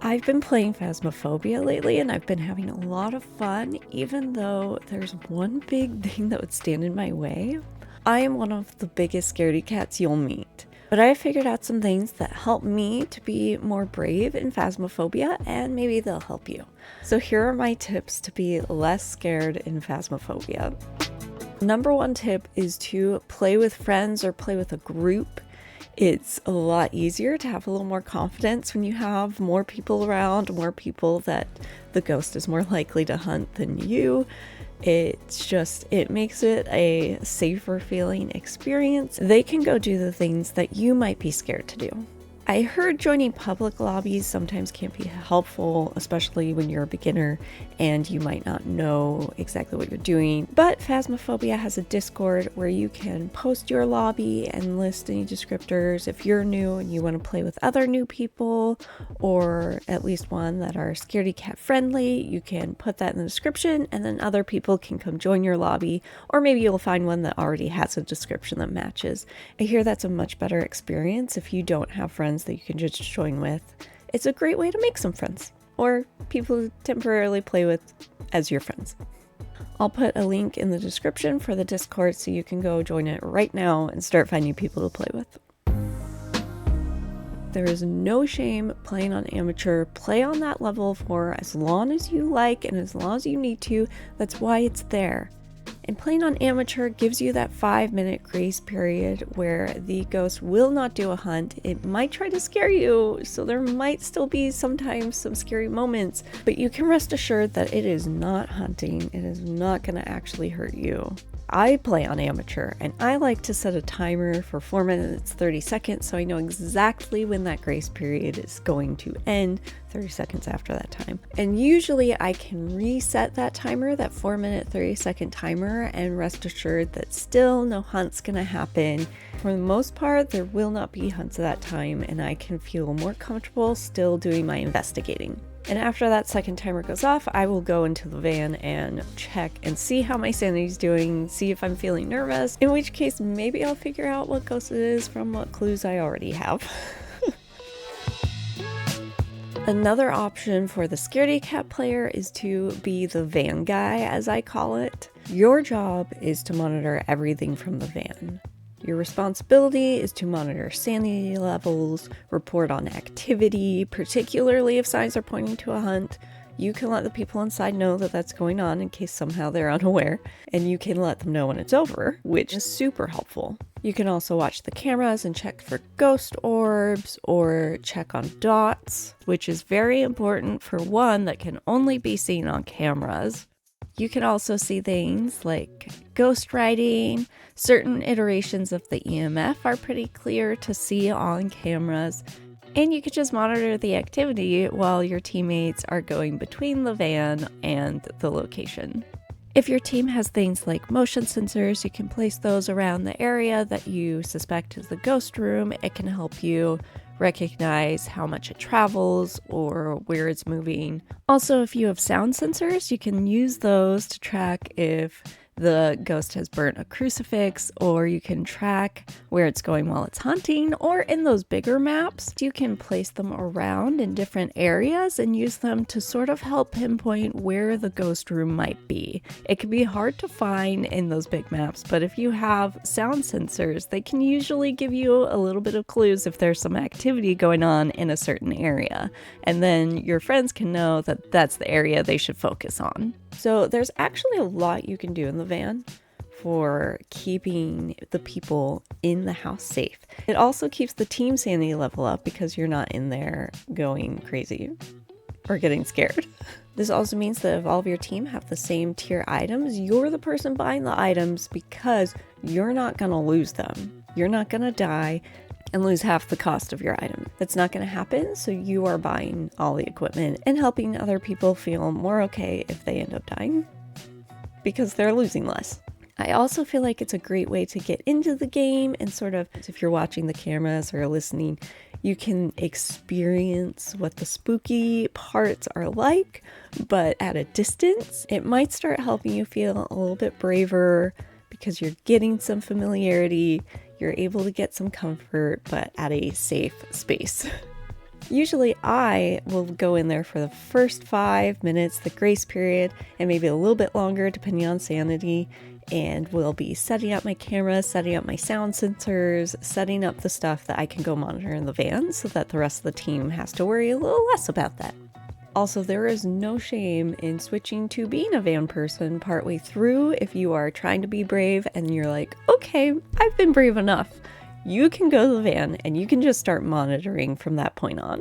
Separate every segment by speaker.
Speaker 1: I've been playing Phasmophobia lately and I've been having a lot of fun, even though there's one big thing that would stand in my way. I am one of the biggest scaredy cats you'll meet, but I figured out some things that help me to be more brave in Phasmophobia, and maybe they'll help you. So here are my tips to be less scared in Phasmophobia. Number one tip is to play with friends or play with a group. It's a lot easier to have a little more confidence when you have more people around, more people that the ghost is more likely to hunt than you. It makes it a safer feeling experience. They can go do the things that you might be scared to do. I heard joining public lobbies sometimes can't be helpful, especially when you're a beginner and you might not know exactly what you're doing. But Phasmophobia has a Discord where you can post your lobby and list any descriptors. If you're new and you want to play with other new people, or at least one that are scaredy cat friendly, you can put that in the description and then other people can come join your lobby, or maybe you'll find one that already has a description that matches. I hear that's a much better experience if you don't have friends that you can just join with. It's a great way to make some friends, or people to temporarily play with as your friends. I'll put a link in the description for the Discord so you can go join it right now and start finding people to play with. There is no shame playing on amateur. Play on that level for as long as you like and as long as you need to. That's why it's there. And playing on amateur gives you that 5-minute grace period where the ghost will not do a hunt. It might try to scare you, so there might still be sometimes some scary moments, but you can rest assured that it is not hunting. It is not going to actually hurt you. I play on amateur and I like to set a timer for 4 minutes 30 seconds so I know exactly when that grace period is going to end, 30 seconds after that time. And usually I can reset that timer, that 4-minute 30-second timer, and rest assured that still no hunt's gonna happen. For the most part, there will not be hunts at that time and I can feel more comfortable still doing my investigating. And after that second timer goes off, I will go into the van and check and see how my sanity's doing, see if I'm feeling nervous, in which case maybe I'll figure out what ghost it is from what clues I already have. Another option for the scaredy cat player is to be the van guy, as I call it. Your job is to monitor everything from the van. Your responsibility is to monitor sanity levels, report on activity, particularly if signs are pointing to a hunt. You can let the people inside know that that's going on in case somehow they're unaware, and you can let them know when it's over, which is super helpful. You can also watch the cameras and check for ghost orbs or check on dots, which is very important for one that can only be seen on cameras. You can also see things like ghost writing. Certain iterations of the EMF are pretty clear to see on cameras. And you could just monitor the activity while your teammates are going between the van and the location. If your team has things like motion sensors, you can place those around the area that you suspect is the ghost room. It can help you recognize how much it travels or where it's moving. Also, if you have sound sensors, you can use those to track if the ghost has burnt a crucifix, or you can track where it's going while it's hunting, or in those bigger maps, you can place them around in different areas and use them to sort of help pinpoint where the ghost room might be. It can be hard to find in those big maps, but if you have sound sensors, they can usually give you a little bit of clues if there's some activity going on in a certain area. And then your friends can know that that's the area they should focus on. So there's actually a lot you can do in the van for keeping the people in the house safe. It also keeps the team sanity level up because you're not in there going crazy or getting scared. This also means that if all of your team have the same tier items, you're the person buying the items because you're not going to lose them. You're not going to die and lose half the cost of your item. That's not going to happen, so you are buying all the equipment and helping other people feel more okay if they end up dying because they're losing less. I also feel like it's a great way to get into the game and sort of, if you're watching the cameras or listening, you can experience what the spooky parts are like, but at a distance. It might start helping you feel a little bit braver because you're getting some familiarity. You're able to get some comfort, but at a safe space. Usually I will go in there for the first 5 minutes, the grace period, and maybe a little bit longer depending on sanity, and we'll be setting up my camera, setting up my sound sensors, setting up the stuff that I can go monitor in the van so that the rest of the team has to worry a little less about that. Also, there is no shame in switching to being a van person partway through if you are trying to be brave and you're like, okay, I've been brave enough. You can go to the van and you can just start monitoring from that point on.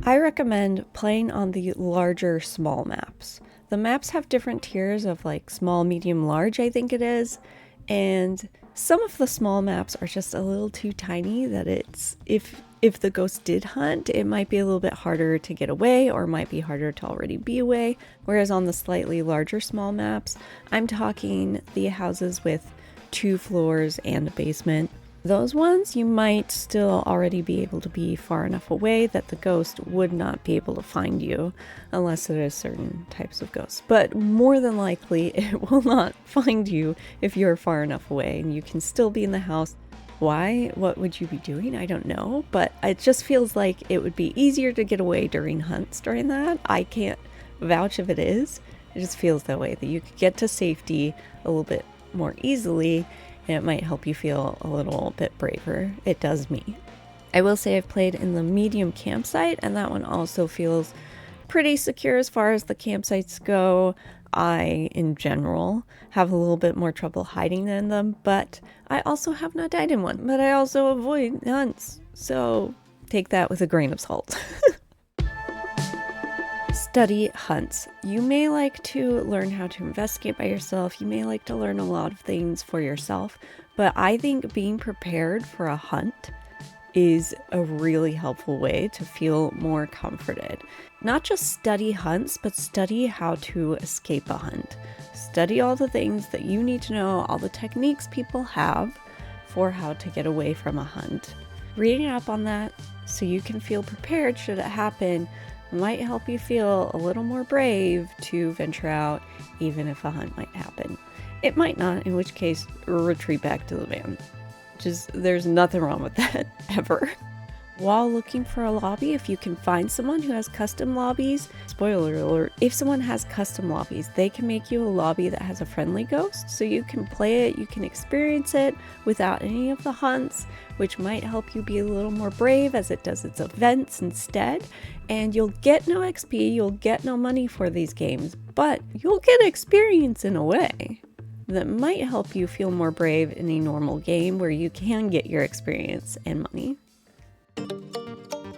Speaker 1: I recommend playing on the larger small maps. The maps have different tiers of like small, medium, large, I think it is. And some of the small maps are just a little too tiny that it's, if the ghost did hunt, it might be a little bit harder to get away or might be harder to already be away. Whereas on the slightly larger small maps, I'm talking the houses with 2 floors and a basement. Those ones, you might still already be able to be far enough away that the ghost would not be able to find you unless it is certain types of ghosts. But more than likely, it will not find you if you're far enough away and you can still be in the house. Why? What would you be doing? I don't know, but it just feels like it would be easier to get away during hunts during that. I can't vouch if it is. It just feels that way, that you could get to safety a little bit more easily, and it might help you feel a little bit braver. It does me. I will say I've played in the medium campsite, and that one also feels pretty secure as far as the campsites go. I, in general, have a little bit more trouble hiding in them, but I also have not died in one. But I also avoid hunts, so take that with a grain of salt. Study hunts. You may like to learn how to investigate by yourself. You may like to learn a lot of things for yourself, but I think being prepared for a hunt is a really helpful way to feel more comforted. Not just study hunts, but study how to escape a hunt. Study all the things that you need to know, all the techniques people have for how to get away from a hunt. Reading up on that so you can feel prepared should it happen might help you feel a little more brave to venture out even if a hunt might happen. It might not, in which case retreat back to the van. There's nothing wrong with that, ever. While looking for a lobby, if you can find someone who has custom lobbies, spoiler alert, if someone has custom lobbies, they can make you a lobby that has a friendly ghost, so you can play it, you can experience it without any of the hunts, which might help you be a little more brave as it does its events instead. And you'll get no XP, you'll get no money for these games, but you'll get experience in a way that might help you feel more brave in a normal game where you can get your experience and money.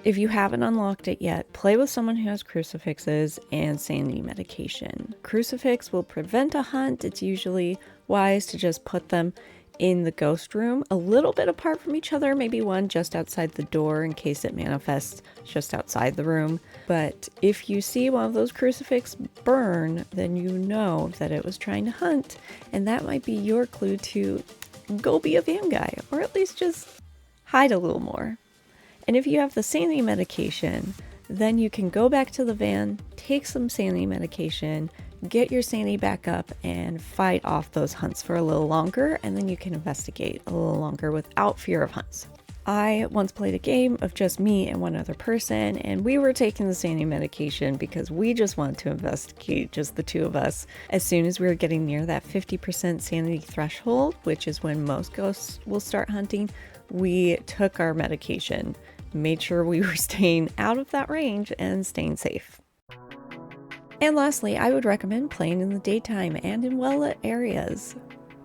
Speaker 1: If you haven't unlocked it yet, play with someone who has crucifixes and sanity medication. Crucifix will prevent a hunt. It's usually wise to just put them in the ghost room a little bit apart from each other, maybe one just outside the door in case it manifests just outside the room. But if you see one of those crucifix burn, then you know that it was trying to hunt, and that might be your clue to go be a van guy, or at least just hide a little more. And if you have the sanity medication, then you can go back to the van, take some sanity medication, get your sanity back up, and fight off those hunts for a little longer, and then you can investigate a little longer without fear of hunts. I once played a game of just me and one other person, and we were taking the sanity medication because we just wanted to investigate, just the two of us. As soon as we were getting near that 50% sanity threshold, which is when most ghosts will start hunting, we took our medication, made sure we were staying out of that range and staying safe. And lastly, I would recommend playing in the daytime and in well-lit areas.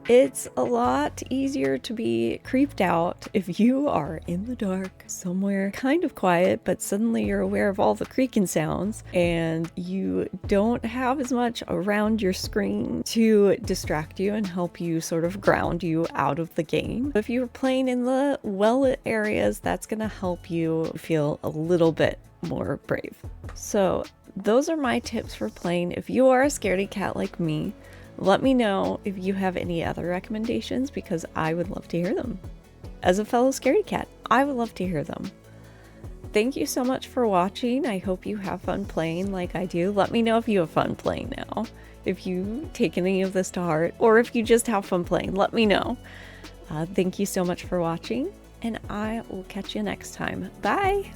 Speaker 1: It's a lot easier to be creeped out if you are in the dark somewhere kind of quiet, but suddenly you're aware of all the creaking sounds and you don't have as much around your screen to distract you and help you sort of ground you out of the game. If you're playing in the well-lit areas, that's going to help you feel a little bit more brave. So those are my tips for playing. If you are a scaredy cat like me, let me know if you have any other recommendations because I would love to hear them. As a fellow scaredy cat, I would love to hear them. Thank you so much for watching. I hope you have fun playing like I do. Let me know if you have fun playing now. If you take any of this to heart, or if you just have fun playing, let me know. Thank you so much for watching, and I will catch you next time. Bye!